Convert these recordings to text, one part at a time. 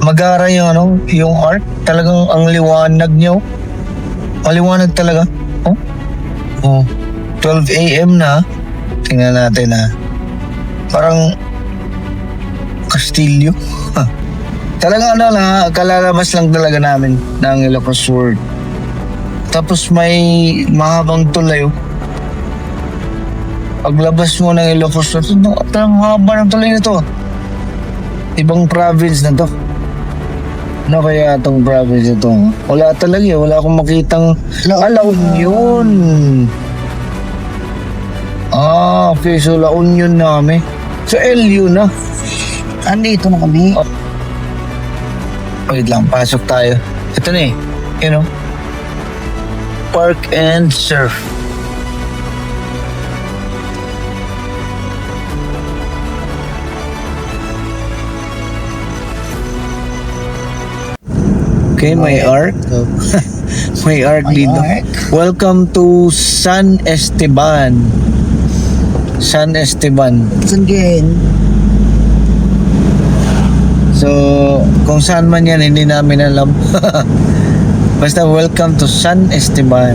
Magara yung yung art. Talagang ang liwanag niyo. Maliwanag talaga. Oh. Oh. 12 a.m. na. Tingnan natin ha. Parang Castillo. Talagang kalalabas lang talaga namin ng Ilocos Sur. Tapos may mahabang tulay. Paglabas mo ng Ilocos Sur, ang haba ng tulay na to. Ibang province na to. Ano kaya itong province na to? Wala talaga eh. Wala akong makitang La Union. Okay. So La Union na kami. So LU na. Andito na kami. Wait lang, pasok tayo. Ito na eh. Park and surf. Okay, may arc. May arc dito. Welcome to San Esteban. San Esteban. Saan again? So, kung saan man yan, hindi namin alam. Basta welcome to San Esteban.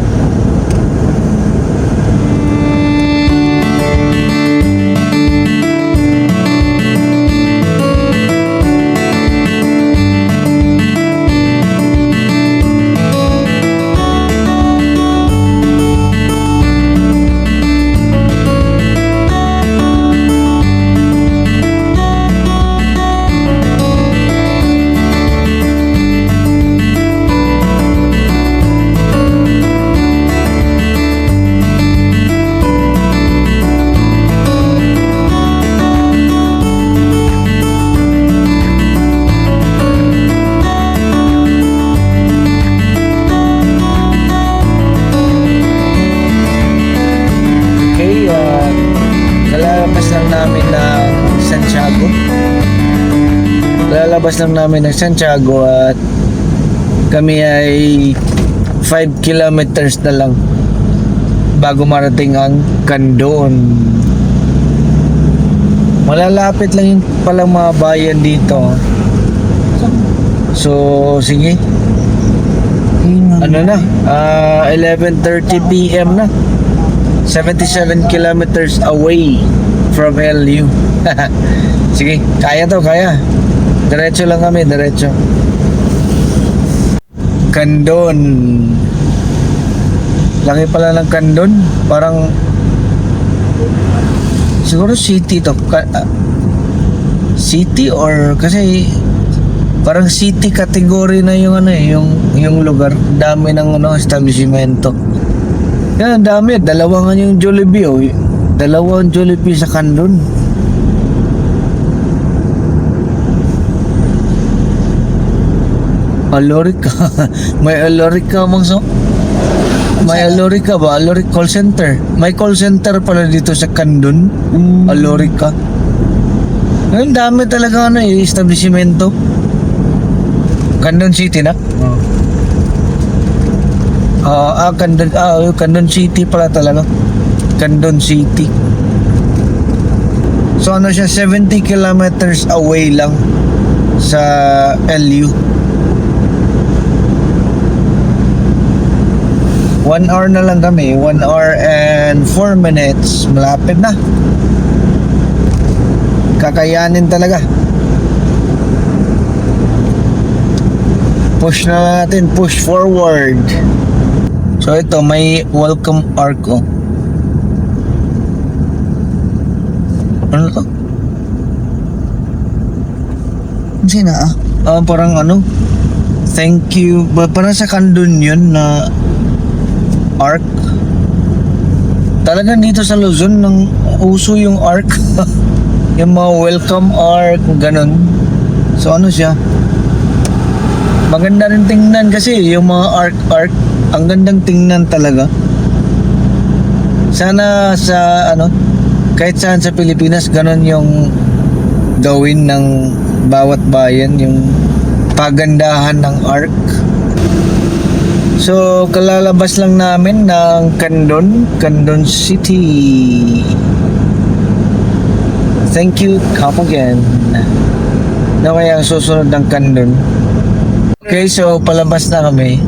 Lalabas lang namin ng Santiago at kami ay 5 kilometers na lang bago marating ang Candon. Malalapit lang yung palang mga bayan dito. So, sige. Ano na? 11:30 p.m. na. 77 kilometers away from LU. Sige, kaya to, kaya. Diretso lang kami, diretso. Candon. Laki pala ng Candon. Parang siguro city to. City or kasi parang city category na yung yung lugar. Dami ng establishmento. Yan, dami. Dalawa nga yung Jollibee. Dalawang Jollibee sa Candon. Alorica. May Alorica mangso. May Alorica ba? Alorica call center. May call center pala dito sa Candon. Alorica. Ang dami talaga establishmento. Candon City na? Candon City pala talaga. Candon City. So siya 70 kilometers away lang sa LU. 1 hour na lang kami. 1 hour and 4 minutes. Malapit na. Kakayanin talaga. Push na natin. Push forward. So ito, may welcome arc. Ano to? Sina parang thank you. Parang sa Candon yun na arc. Talagang dito sa Luzon nang uso yung arc. Yung mga welcome arc, ganun. So siya? Maganda rin tingnan kasi yung mga arc. Ang gandang tingnan talaga. Sana sa kahit saan sa Pilipinas ganun yung gawin ng bawat bayan, yung pagandahan ng arc. So, kalalabas lang namin ng Candon City. Thank you, come again. Ano kaya ang susunod ng Kandun? Okay, so palabas na kami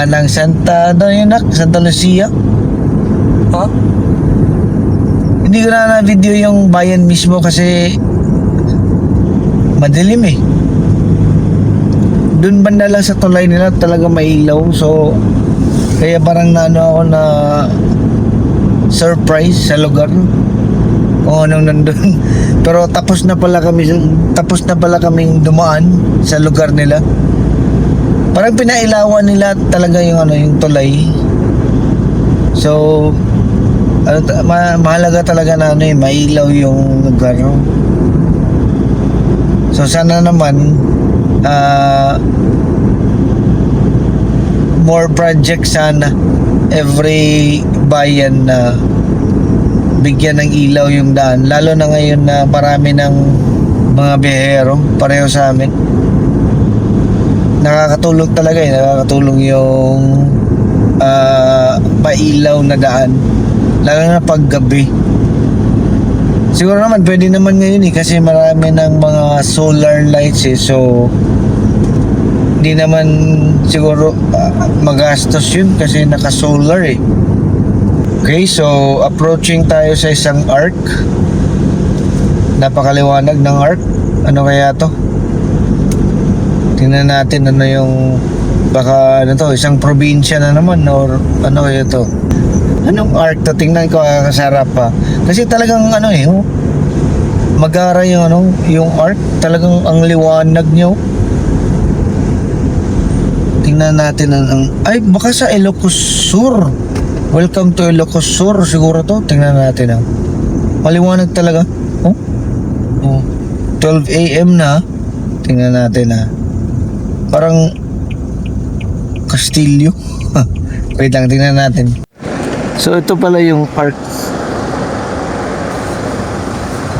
ng Santa Lucia. Oh? Hindi ko na video yung bayan mismo kasi madilim eh. Doon banda lang sa tulay nila talaga mailaw. So kaya parang ako na surprise sa lugar kung anong nandun. Pero tapos na pala kaming dumaan sa lugar nila. Parang pinailawan nila talaga yung tulay. So mahalaga talaga na mailaw yung lugar. So sana naman more projects sana every bayan na bigyan ng ilaw yung daan, lalo na ngayon na marami ng mga biyahero pareho sa amin. Nakakatulong talaga nakakatulong yung pailaw na daan, lalo na pag gabi. Siguro naman pwede naman ngayon kasi marami ng mga solar lights so hindi naman siguro magastos yun kasi naka-solar Okay, so approaching tayo sa isang arc. Napakaliwanag ng arc. Ano kaya to? Tingnan natin ano yung baka isang probinsya na naman or ano kaya to? Anong arc to? Tingnan ko kasarap pa. Kasi talagang magara yung arc. Talagang ang liwanag nyo. Tingnan natin ay baka sa Ilocos Sur. Welcome to Ilocos Sur siguro to. Tingnan natin maliwanag talaga. 12 AM na. Tingnan natin parang Castillo. Wait lang, tingnan natin. So ito pala yung park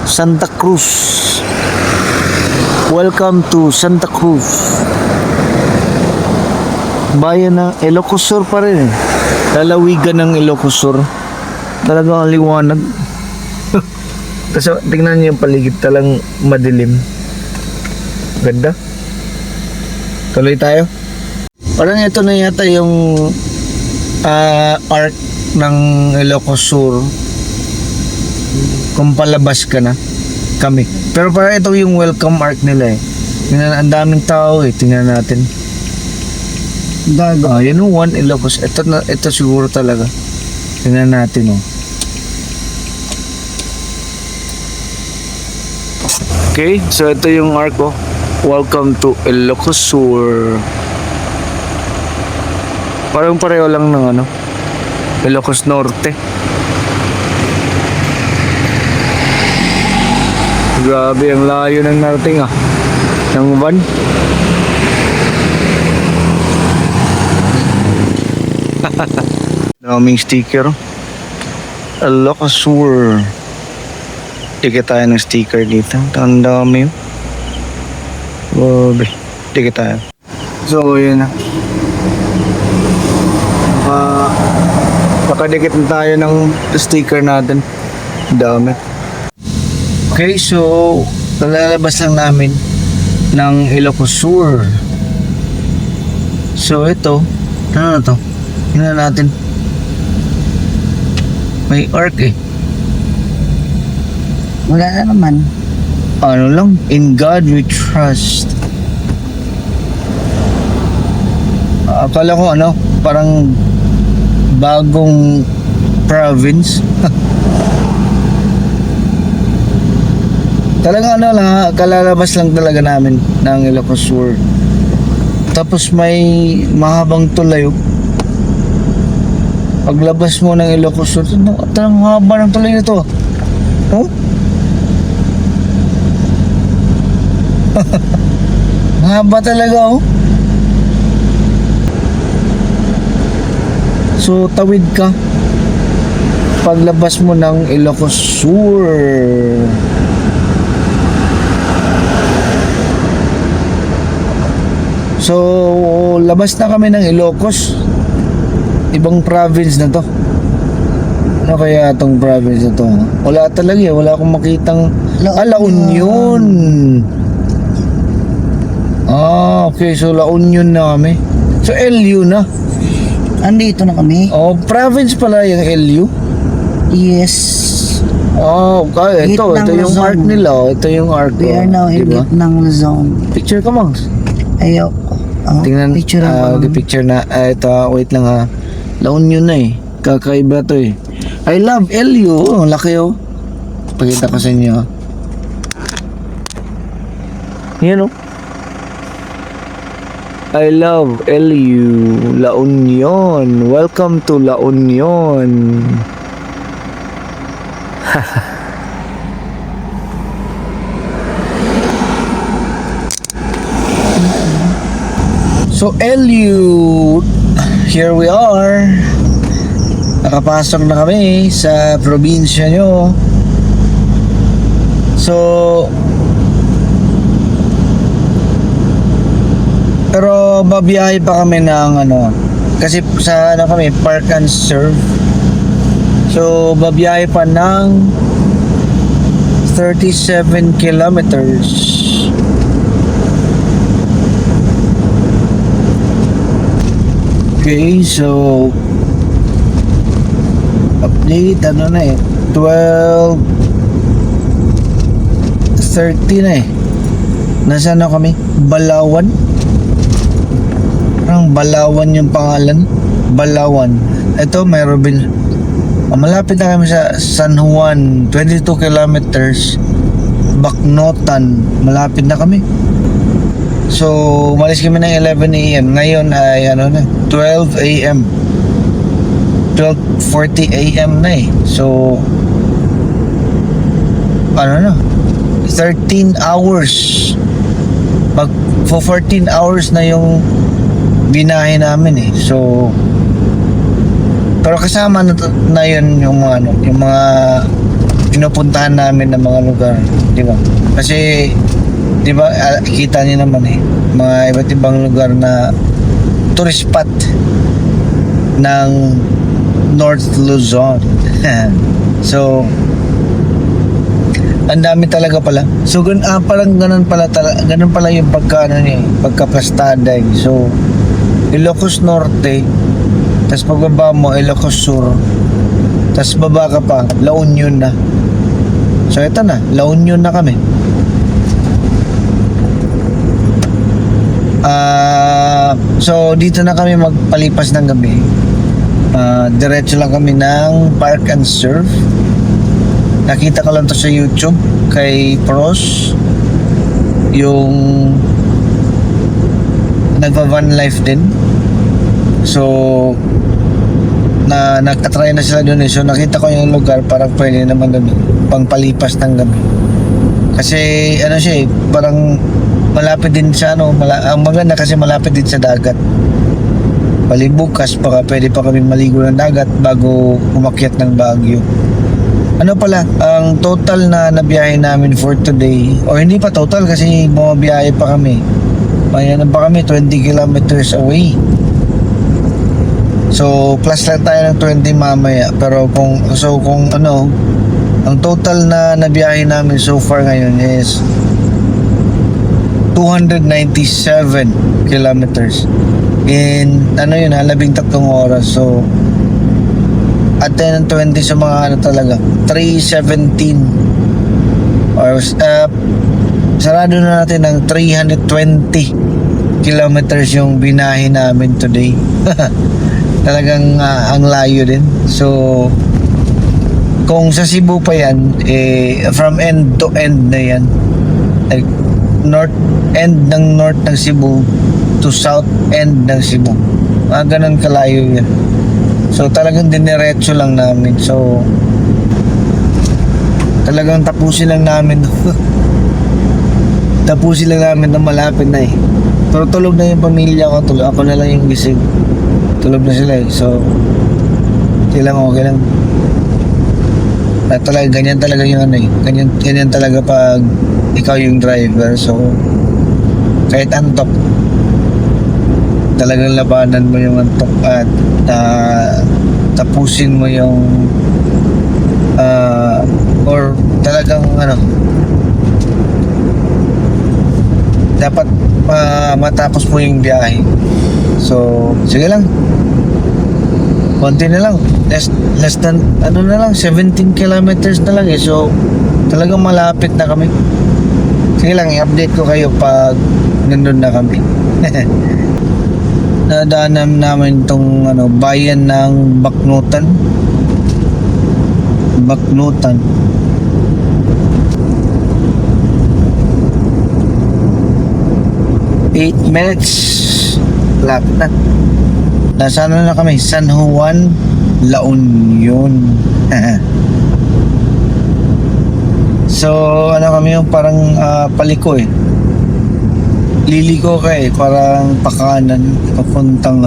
Santa Cruz. Welcome to Santa Cruz. Bayan ng Ilocos Sur pa rin lalawigan ng Ilocos Sur. Talagang ang liwanag. Kasi tingnan niyo yung paligid, talagang madilim. Ganda. Tuloy tayo. Parang ito na yata yung arc ng Ilocos Sur kung palabas ka na kami. Pero parang ito yung welcome arc nila Tingnan, ang daming tao tingnan natin. Yan yung one Ilocos. Ito siguro talaga. Tingnan natin Okay, so ito yung arc Welcome to Ilocos Sur. Parang pareho lang ng Ilocos Norte. Grabe, ang layo ng narating ng van. Daming sticker. Ilocos Sur. Dikit tayo ng sticker dito. Ang dami. Dikit tayo. So, yun Nakadikit na tayo ng sticker natin. Dami. Okay, so lalabas lang namin ng Ilocos Sur. So, ito. Ano na to? Tingnan natin. May arc Wala na naman. Ano lang? In God we trust. Akala ko parang bagong province. Talagang kalalabas lang talaga namin ng Ilocos Sur. Tapos may mahabang tulay. Paglabas mo ng Ilocos Sur, talagang haba ng tulay nito. Haba talaga So tawid ka paglabas mo ng Ilocos Sur. So labas na kami ng Ilocos. Ibang province na to. Ano kaya itong province na to? Wala talaga wala akong makitang La Union. Okay, so La Union na kami. So LU na. Andito na kami. Oh, province pala yung LU. Yes. Oh, okay. Ito Gitnang yung Luzon. arc nila. Oh. Ito yung arc. We are now in diba? Gitnang Luzon. Picture ka, Mangs. Ayoko. Oh, Tingnan, picture ako. okay, picture na. Ito, wait lang ha. La Union na eh. Kakaiba to eh. I love LU. Oh, laki oh. Pakita ko sa inyo. Yan oh. I love LU. La Union. Welcome to La Union. So LU, here we are. Nakapasok na kami sa probinsya nyo. So, pero babiyahe pa kami ng ano, kasi sa ano kami, park and serve. So, babiyahe pa ng 37 kilometers. Okay, so update ano na eh 12:30 na eh. Nasaan na kami? Balawan? Parang Balawan yung pangalan. Balawan. Ito may Robin. Malapit na kami sa San Juan, 22 kilometers. Bacnotan, malapit na kami. So, umalis kami ng 11 a.m. Ngayon ay ano na, 12 a.m. 12:40 a.m. na eh. So, ano na, 13 hours. For 14 hours na yung binahe namin eh. So, pero kasama na yun yung mga ano, yung mga pinupuntahan namin ng mga lugar, di ba? Kasi di ba kita niyo naman eh, mga iba't ibang lugar na tourist spot ng North Luzon. So, ang dami talaga pala. So, parang ganun pala yung pagkaplastada eh. So, Ilocos Norte, tas pagbaba mo Ilocos Sur, tas baba ka pa La Union na. So ito na, La Union na kami. So dito na kami magpalipas ng gabi. Diretso lang kami ng park and serve. Nakita ko lang to sa YouTube kay Pros, yung nagpa-van life din. So nagtatry na sila doon eh. So nakita ko yung lugar, parang pwede naman doon pang palipas ng gabi. Kasi ano siya eh, parang malapit din sa ano, ang maganda kasi malapit din sa dagat. Bukas baka pwede pa kami maligo ng dagat bago umakyat ng Baguio. Ano pala, ang total na nabiyahe namin for today, o hindi pa total kasi bumabiyahe pa kami. Mayan pa kami, 20 kilometers away. So, plus lang tayo ng 20 mamaya. Pero kung ano, ang total na nabiyahe namin so far ngayon is 297 kilometers. In, ano yun ha, 13 oras. So, at 10 and 20 sa mga ano talaga, 317. Or, sarado na natin ng 320 kilometers yung binahe namin today. Talagang ang layo din. So kung sa Cebu pa yan from end to end na yan, like north end ng north ng Cebu to south end ng Cebu, ganun kalayo yan. So talagang diniretso lang namin. So talagang tapusin lang namin tapusin lang namin na malapit na eh. Pero tulog na yung pamilya ko, ako na lang yung gising. Tulog na sila eh. So okay lang. Talaga ganyan talaga yung ano eh. Ganyan talaga pag ikaw yung driver. So kahit antok, talagang labanan mo yung antok at tapusin mo yung or talagang ano, dapat matapos po yung biyahe. So, sige lang. Konti na lang. Less than, 17 kilometers na lang eh. So, talagang malapit na kami. Sige lang, i-update ko kayo pag nandun na kami. Nadaanan namin itong bayan ng Baknutan. 8 minutes. Lapit na. Nasa na kami? San Juan, La Union. So, kami yung parang paliko eh. Liliko ka eh. Parang pakanan. Papuntang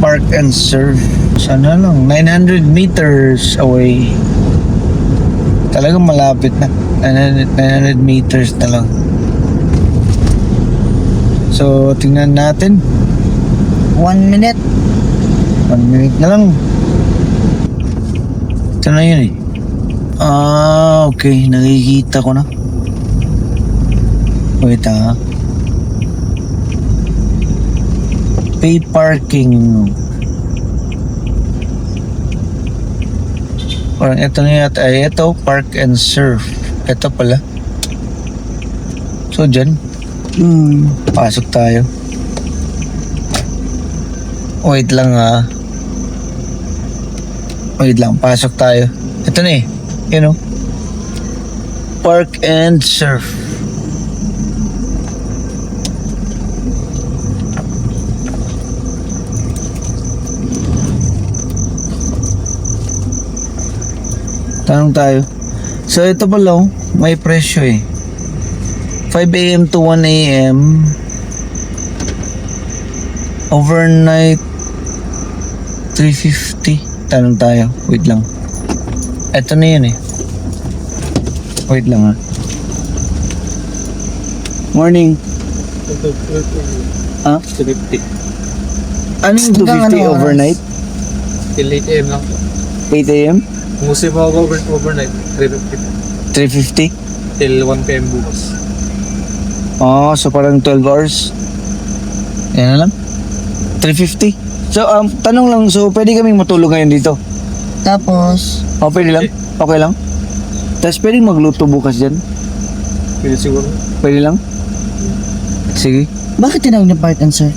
Park and Serve. Sana lang. 900 meters away. Talagang malapit na. 900 meters na lang. So, tingnan natin. 1 minute. 1 minute na lang. Ito na yun eh. Okay. Nakikita ko na. Wait pay parking. Parang ito na yata. Ay, ito. Park and Serve. Ito pala. So, dyan. Pasok tayo. Wait lang Wait lang, pasok tayo. Ito na eh. Park and Serve. Tanong tayo. So ito pala may presyo eh. 5 a.m. to 1 a.m. Overnight 350. Tanong tayo. Wait lang. Ito na yun eh. Wait lang Morning. 250. Ano yung 250 overnight? Till 8 a.m. lang po. 8 a.m.? Kung gusto mo ako overnight, 350. 350? Till 1 p.m. bukas. So parang 12 hours. Yan na lang. 350. So, tanong lang, so pwede kaming matulog ngayon dito? Tapos, Pwede lang? Okay lang? Tapos pwede magluto bukas dyan? Pwede siguro. Pwede lang? Sige. bakit tinawag na Park and Serve?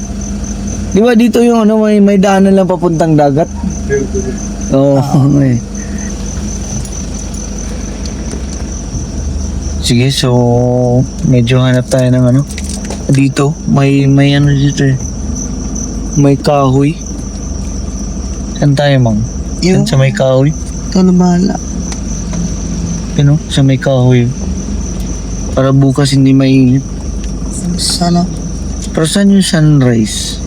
Di ba dito yung may daanan lang papuntang dagat? Oo. Eh. Sige, so medyo hanap tayo ng dito. May dito eh. May kahoy. Saan tayo, Mang? Saan sa may kahoy? Ikaw na bahala. Sa may kahoy. Para bukas hindi mainit. Sana. Pero saan yung sunrise?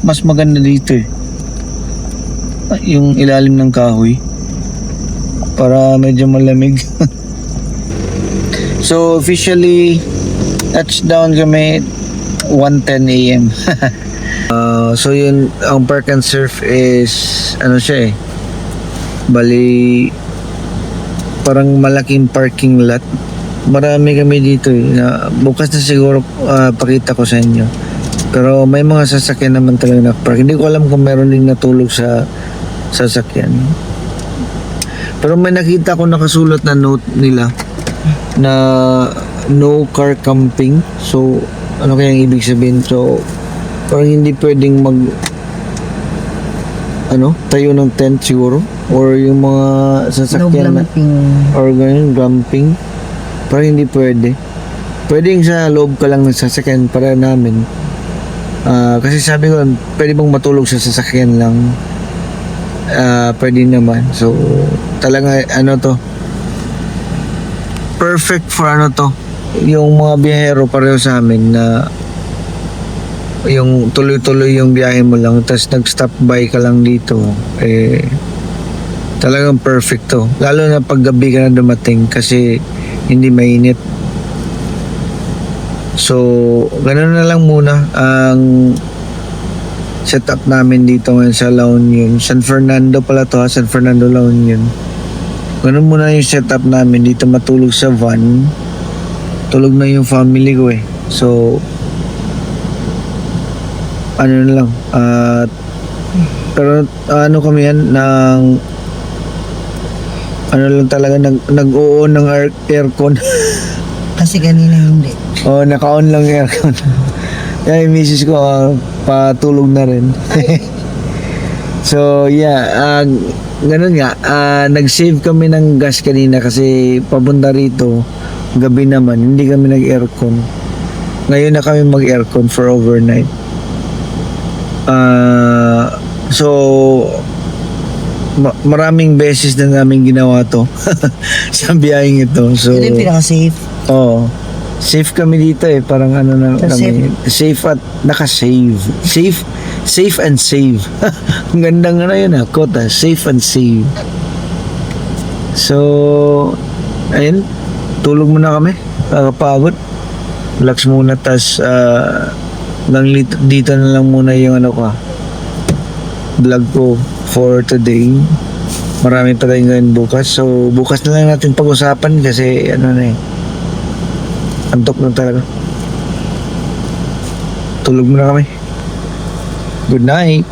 Mas maganda dito eh. Yung ilalim ng kahoy. Para medyo malamig. So officially touchdown kami 1:10 a.m. So yun, ang Park and Serve is siya eh. Bali parang malaking parking lot. Marami kami dito eh. Bukas na siguro pakita ko sa inyo. Pero may mga sasakyan naman talaga na park. Hindi ko alam kung meron din natulog sa sasakyan. Pero may nakita ko nakasulat na note nila na no car camping. So, ano kayang ibig sabihin? So, parang hindi pwedeng tayo ng tent siguro. Or yung mga No sasakyan glamping. or ganyan, glamping. Parang hindi pwede. Pwedeng sa loob ka lang ng sasakyan para namin. Kasi sabi ko, pwede bang matulog sa sasakyan lang? Pwede naman. So, talaga, perfect for yung mga biyahero pareho sa amin na yung tuloy-tuloy yung biyahe mo lang tapos nag-stop by ka lang dito talagang perfect to. Lalo na pag gabi ka na dumating kasi hindi mainit. So, ganoon na lang muna ang setup namin dito ngayon sa La Union. San Fernando pala to, San Fernando, La Union. Ganun muna yung setup namin. Dito matulog sa van. Tulog na yung family ko eh. So, ano na lang. Pero ano kami yan, ng ano lang talaga, nag-o-on ng aircon. Kasi kanina hindi. Oh, naka-on lang yung aircon. Kaya yung misis ko, patulog na rin. So, yeah, ganun nga, nag-save kami ng gas kanina kasi papunta rito, gabi naman, hindi kami nag-aircon. Ngayon na kami mag-aircon for overnight. So, maraming beses na namin ginawa to sa biyaheng ito. So, Ito yung pinaka-safe. oo. Safe kami dito eh. Parang ano na kami. Safe at naka-save. Safe and save. Ang gandang ano yun quote safe and save. So, ayun. Tulog muna kami. Kakapagod. Relax muna. Tas, dito na lang muna yung ano ko vlog ko for today. Marami pa tayong gawin bukas. So, bukas na lang natin pag-usapan kasi ano na eh. Antok na talaga. Tulog muna kami. Good night.